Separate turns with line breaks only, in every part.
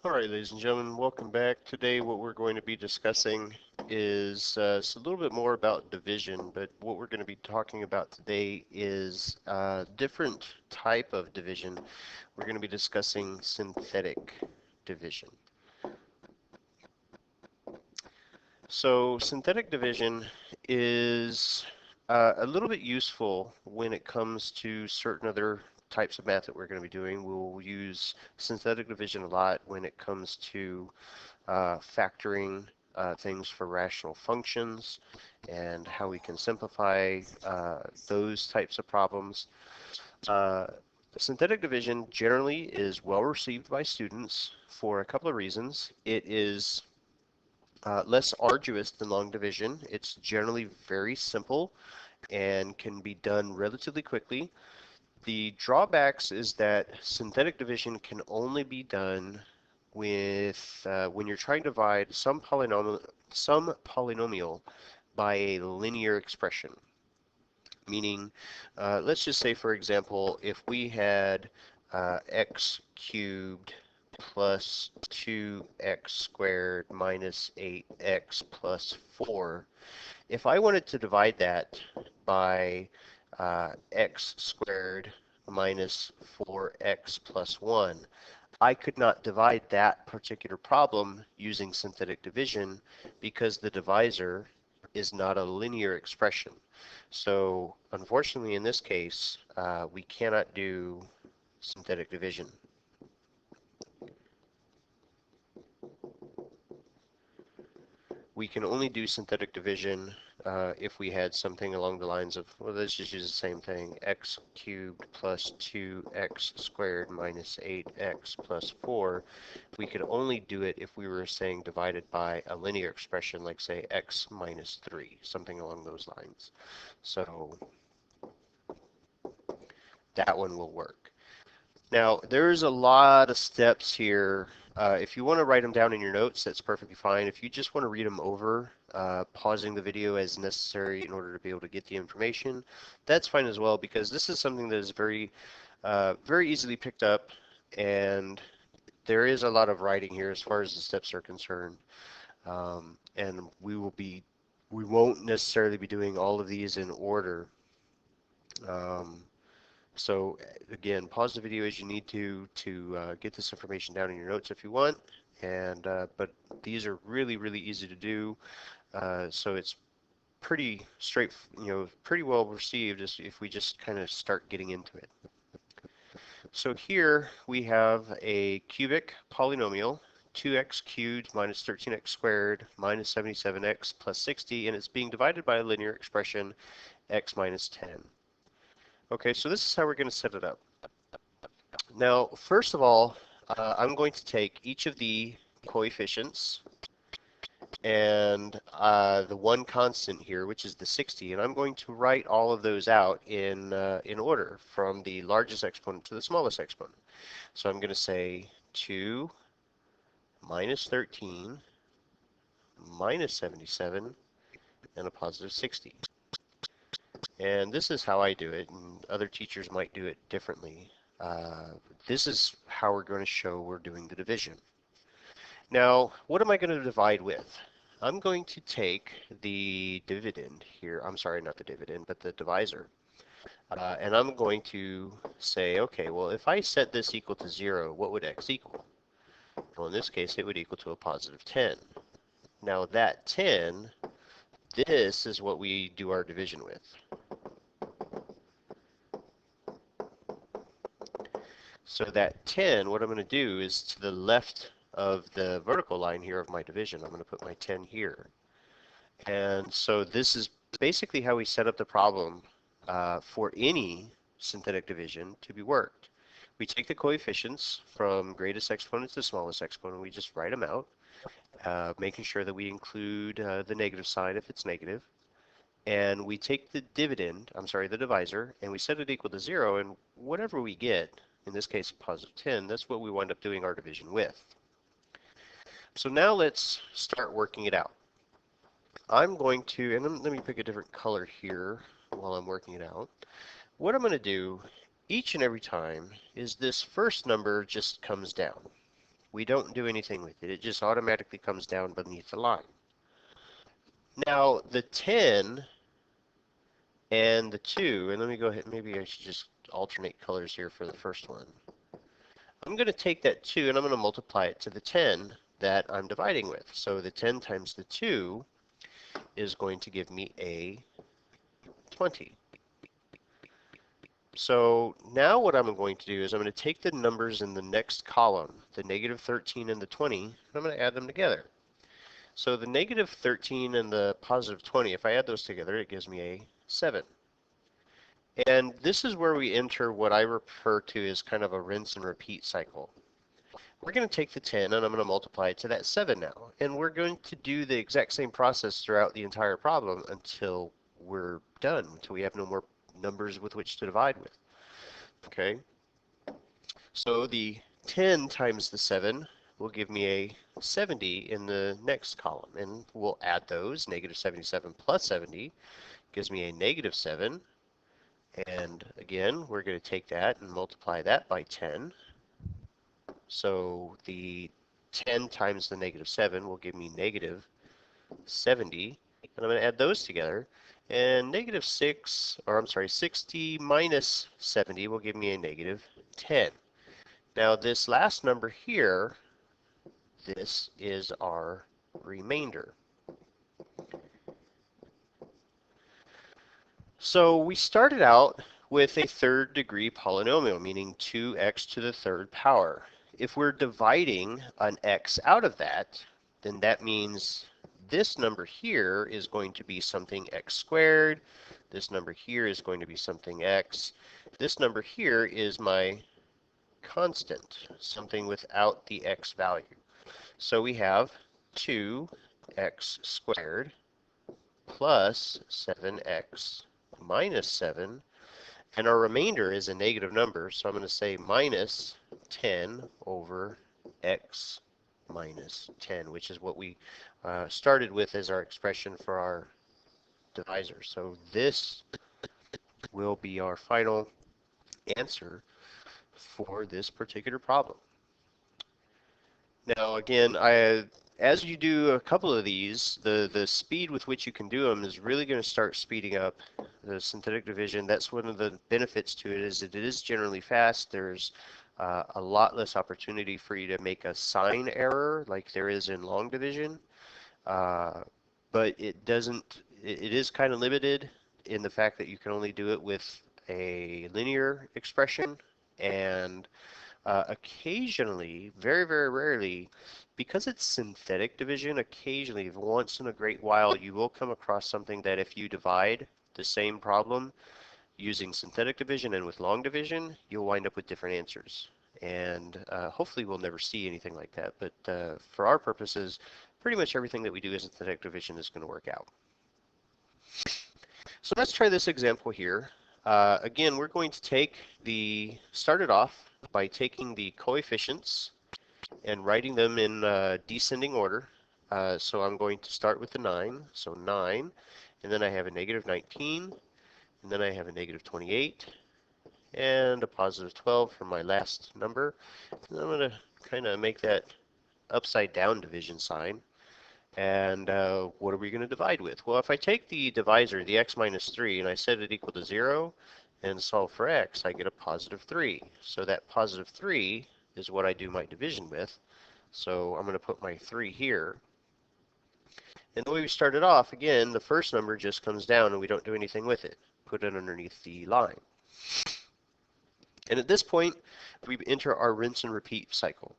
All right, ladies and gentlemen, welcome back. Today what we're going to be discussing is it's a little bit more about division, but what we're going to be talking about today is a different type of division. We're going to be discussing synthetic division. So synthetic division is a little bit useful when it comes to certain other types of math that we're going to be doing. We'll use synthetic division a lot when it comes to factoring things for rational functions and how we can simplify those types of problems. Uh, Synthetic division generally is well received by students for a couple of reasons. It is less arduous than long division. It's generally very simple and can be done relatively quickly. The drawbacks is that synthetic division can only be done with when you're trying to divide some polynomial by a linear expression. Meaning, let's just say, for example, if we had x cubed plus 2x squared minus 8x plus 4, if I wanted to divide that by x squared minus 4x plus 1, I could not divide that particular problem using synthetic division because the divisor is not a linear expression. So unfortunately in this case, we cannot do synthetic division. We can only do synthetic division if we had something along the lines of, well, let's just use the same thing, x cubed plus 2x squared minus 8x plus 4. We could only do it if we were saying divided by a linear expression, like say x minus 3, something along those lines. So that one will work. Now, there's a lot of steps here. If you want to write them down in your notes, that's perfectly fine. If you just want to read them over, pausing the video as necessary in order to be able to get the information, that's fine as well, because this is something that is very easily picked up, and there is a lot of writing here as far as the steps are concerned. And we won't necessarily be doing all of these in order. Um, So again, pause the video as you need to get this information down in your notes if you want. And but these are really easy to do. So it's pretty straight, pretty well received if we just kind of start getting into it. So here we have a cubic polynomial, 2x cubed minus 13x squared minus 77x plus 60, and it's being divided by a linear expression x minus 10. Okay, so this is how we're going to set it up. Now, first of all, I'm going to take each of the coefficients and the one constant here, which is the 60, and I'm going to write all of those out in order from the largest exponent to the smallest exponent. So I'm going to say 2 minus 13 minus 77 and a positive 60. And this is how I do it, and other teachers might do it differently. This is how we're going to show we're doing the division. Now, what am I going to divide with? I'm going to take the dividend here. I'm sorry, not the dividend, but the divisor. And I'm going to say, okay, well, if I set this equal to 0, what would x equal? Well, in this case, it would equal to a positive 10. Now, that 10, this is what we do our division with. So that 10, what I'm going to do is to the left of the vertical line here of my division, I'm going to put my 10 here. And so this is basically how we set up the problem for any synthetic division to be worked. We take the coefficients from greatest exponent to smallest exponent, we just write them out, making sure that we include the negative sign if it's negative. And we take the the divisor, and we set it equal to 0, and whatever we get, in this case positive 10, that's what we wind up doing our division with. So now let's start working it out. I'm going to, and let me pick a different color here while I'm working it out. What I'm going to do each and every time is this first number just comes down. We don't do anything with it. It just automatically comes down beneath the line. Now, the 10 and the 2, and let me go ahead, maybe I should just alternate colors here for the first one. I'm going to take that 2 and I'm going to multiply it to the 10 that I'm dividing with. So the 10 times the 2 is going to give me a 20. So now what I'm going to do is I'm going to take the numbers in the next column, the negative 13 and the 20, and I'm going to add them together. So the negative 13 and the positive 20, if I add those together, it gives me a 7. And this is where we enter what I refer to as kind of a rinse and repeat cycle. We're going to take the 10 and I'm going to multiply it to that 7 now. And we're going to do the exact same process throughout the entire problem until we're done, until we have no more numbers with which to divide with. Okay? So the 10 times the 7 will give me a 70 in the next column. And we'll add those. Negative 77 plus 70 gives me a negative 7. And again, we're going to take that and multiply that by 10. So the 10 times the negative 7 will give me negative 70. And I'm going to add those together. And negative 60 minus 70 will give me a negative 10. Now this last number here, this is our remainder. So we started out with a third degree polynomial, meaning 2x to the third power. If we're dividing an x out of that, then that means this number here is going to be something x squared. This number here is going to be something x. This number here is my constant, something without the x value. So we have 2x squared plus 7x minus 7, and our remainder is a negative number, so I'm going to say minus 10 over x minus 10, which is what we started with as our expression for our divisor. So this will be our final answer for this particular problem. Now again, as you do a couple of these, the speed with which you can do them is really going to start speeding up the synthetic division. That's one of the benefits to it, is that it is generally fast. There's a lot less opportunity for you to make a sign error like there is in long division. But it doesn't, it is kind of limited in the fact that you can only do it with a linear expression, and occasionally, very, very rarely, because it's synthetic division, occasionally, once in a great while, you will come across something that if you divide the same problem using synthetic division and with long division, you'll wind up with different answers. And hopefully we'll never see anything like that. But for our purposes, pretty much everything that we do in synthetic division is going to work out. So let's try this example here. Again, we're going to start it off by taking the coefficients and writing them in descending order. So I'm going to start with the 9, so 9, and then I have a negative 19, and then I have a negative 28, and a positive 12 for my last number. And I'm going to kind of make that upside down division sign. And what are we going to divide with? Well, if I take the divisor, the x minus 3, and I set it equal to 0, and solve for x, I get a positive 3. So that positive 3 is what I do my division with. So I'm going to put my 3 here. And the way we started off, again, the first number just comes down and we don't do anything with it. Put it underneath the line. And at this point, we enter our rinse and repeat cycle.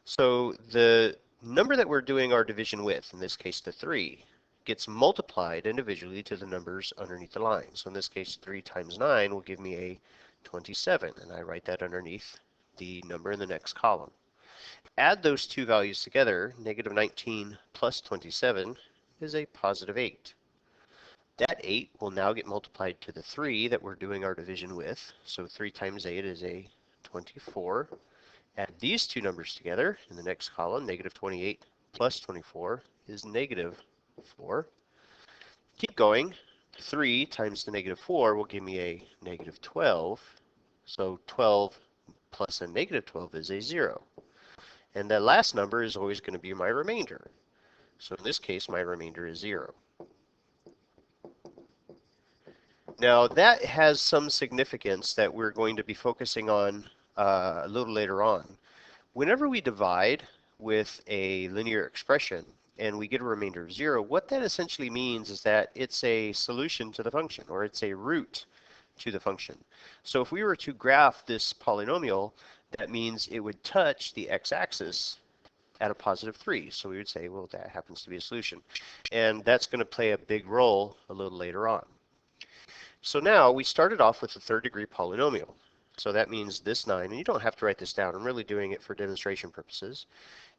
So the number that we're doing our division with, in this case the 3, gets multiplied individually to the numbers underneath the line. So in this case, 3 times 9 will give me a 27, and I write that underneath the number in the next column. Add those two values together, negative 19 plus 27 is a positive 8. That 8 will now get multiplied to the 3 that we're doing our division with. So 3 times 8 is a 24. Add these two numbers together in the next column, negative 28 plus 24 is negative 4. Keep going. 3 times the negative 4 will give me a negative 12. So 12 plus a negative 12 is a 0. And that last number is always going to be my remainder. So in this case, my remainder is 0. Now that has some significance that we're going to be focusing on a little later on. Whenever we divide with a linear expression and we get a remainder of 0, what that essentially means is that it's a solution to the function, or it's a root to the function. So if we were to graph this polynomial, that means it would touch the x-axis at a positive 3. So we would say, well, that happens to be a solution. And that's going to play a big role a little later on. So now we started off with a third degree polynomial. So that means this 9, and you don't have to write this down. I'm really doing it for demonstration purposes.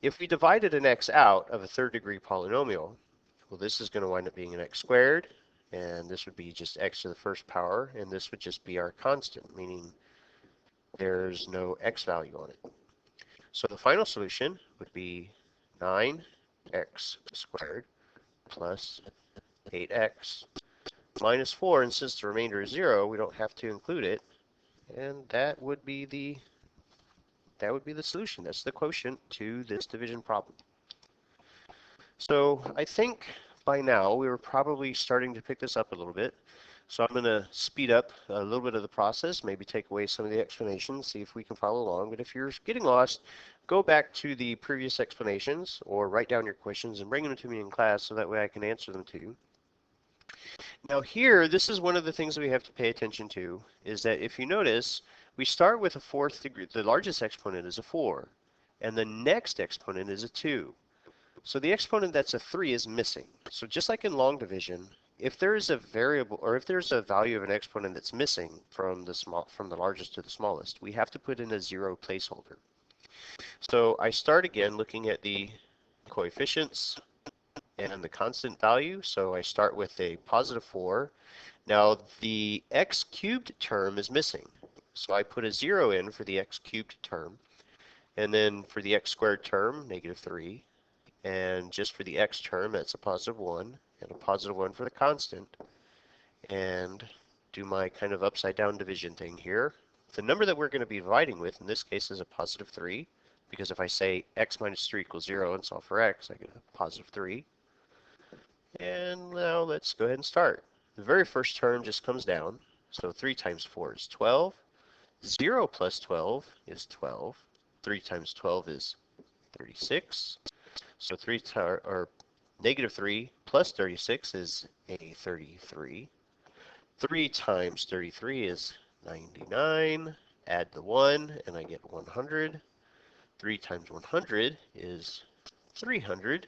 If we divided an x out of a third degree polynomial, well, this is going to wind up being an x squared, and this would be just x to the first power, and this would just be our constant, meaning there's no x value on it. So the final solution would be 9x squared plus 8x minus 4, and since the remainder is 0, we don't have to include it, and that would be the solution. That's the quotient to this division problem. So I think by now we were probably starting to pick this up a little bit. So I'm going to speed up a little bit of the process, maybe take away some of the explanations, see if we can follow along. But if you're getting lost, go back to the previous explanations or write down your questions and bring them to me in class so that way I can answer them to you. Now here, this is one of the things that we have to pay attention to, is that if you notice, we start with a fourth degree. The largest exponent is a 4, and the next exponent is a 2. So the exponent that's a 3 is missing. So just like in long division, if there is a variable, or if there's a value of an exponent that's missing from the largest to the smallest, we have to put in a 0 placeholder. So I start again looking at the coefficients and the constant value. So I start with a positive 4. Now the x cubed term is missing. So I put a 0 in for the x cubed term. And then for the x squared term, negative 3. And just for the x term, that's a positive 1. And a positive 1 for the constant. And do my kind of upside down division thing here. The number that we're going to be dividing with in this case is a positive 3. Because if I say x minus 3 equals 0 and solve for x, I get a positive 3. And now let's go ahead and start. The very first term just comes down. So 3 times 4 is 12. 0 plus 12 is 12. 3 times 12 is 36. So negative 3 plus 36 is a 33. 3 times 33 is 99. Add the 1 and I get 100. 3 times 100 is 300.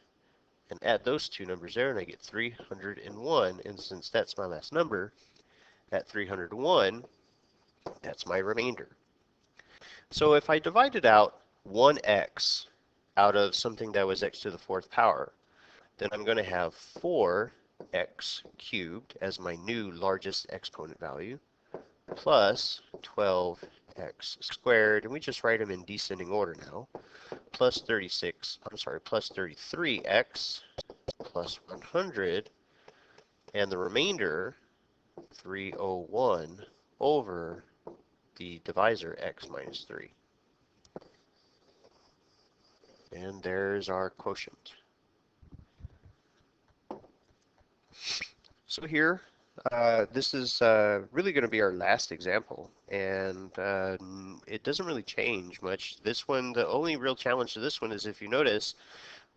And add those two numbers there, and I get 301. And since that's my last number, at 301, that's my remainder. So if I divided out 1x out of something that was x to the fourth power, then I'm going to have 4x cubed as my new largest exponent value, plus 12x squared, and we just write them in descending order now, plus 33x plus 100, and the remainder, 301, over the divisor x minus 3. And there's our quotient. So here, this is really going to be our last example, and it doesn't really change much. This one, the only real challenge to this one is, if you notice,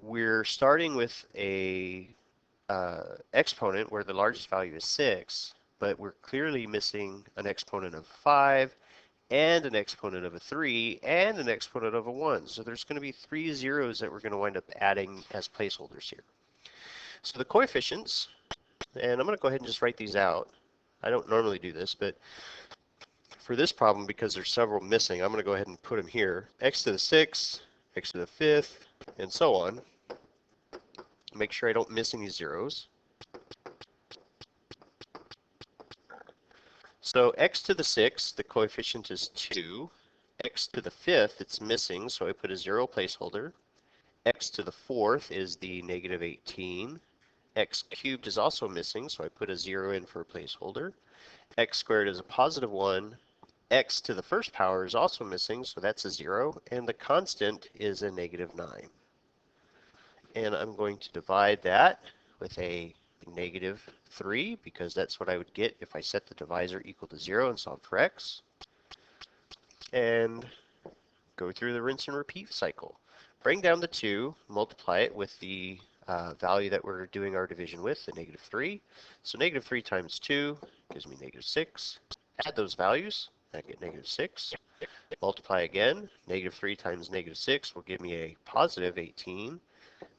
we're starting with a exponent where the largest value is 6, but we're clearly missing an exponent of 5, and an exponent of a 3, and an exponent of a 1. So there's going to be 3 zeros that we're going to wind up adding as placeholders here. So the coefficients, and I'm going to go ahead and just write these out. I don't normally do this, but for this problem, because there's several missing, I'm going to go ahead and put them here. X to the 6th, x to the 5th, and so on. Make sure I don't miss any zeros. So x to the 6th, the coefficient is 2. X to the 5th, it's missing, so I put a 0 placeholder. X to the 4th is the negative 18. X cubed is also missing, so I put a 0 in for a placeholder. X squared is a positive 1. x to the first power is also missing, so that's a 0, and the constant is a negative 9. And I'm going to divide that with a negative 3, because that's what I would get if I set the divisor equal to 0 and solve for x. And go through the rinse and repeat cycle. Bring down the 2, multiply it with the value that we're doing our division with, the negative 3. So negative 3 times 2 gives me negative 6. Add those values, I get negative 6. Multiply again, negative 3 times negative 6 will give me a positive 18.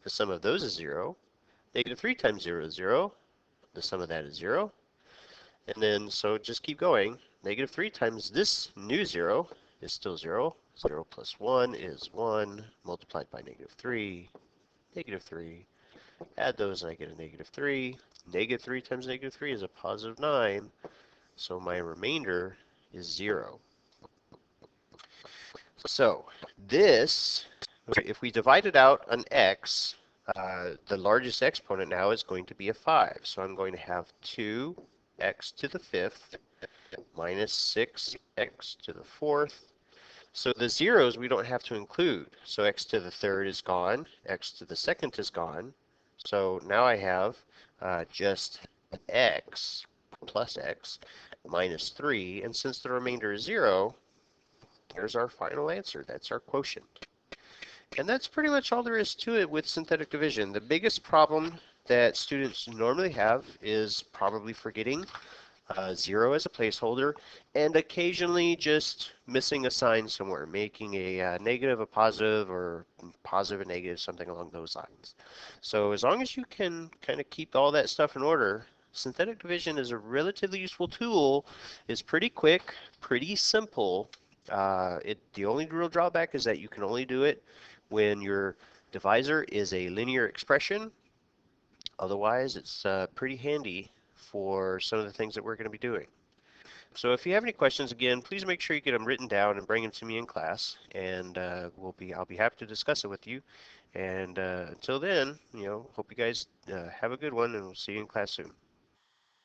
The sum of those is 0. Negative 3 times 0 is 0. The sum of that is 0. And then, so just keep going. Negative 3 times this new 0 is still 0. 0 plus 1 is 1, multiplied by negative 3, negative 3. Add those and I get a negative 3. Negative 3 times negative 3 is a positive 9. So my remainder is 0. So this, if we divide it out on x, the largest exponent now is going to be a 5. So I'm going to have 2x to the 5th minus 6x to the 4th. So the zeros we don't have to include. So x to the 3rd is gone, x to the 2nd is gone. So now I have just x plus x minus 3. And since the remainder is 0, there's our final answer. That's our quotient. And that's pretty much all there is to it with synthetic division. The biggest problem that students normally have is probably forgetting 0 as a placeholder, and occasionally just missing a sign somewhere, making a negative a positive, or positive a negative, something along those lines. So as long as you can kind of keep all that stuff in order, synthetic division is a relatively useful tool. It's pretty quick, pretty simple. The only real drawback is that you can only do it when your divisor is a linear expression. Otherwise, it's pretty handy for some of the things that we're going to be doing. So if you have any questions, again, please make sure you get them written down and bring them to me in class, and I'll be happy to discuss it with you. And until then, hope you guys have a good one, and we'll see you in class soon.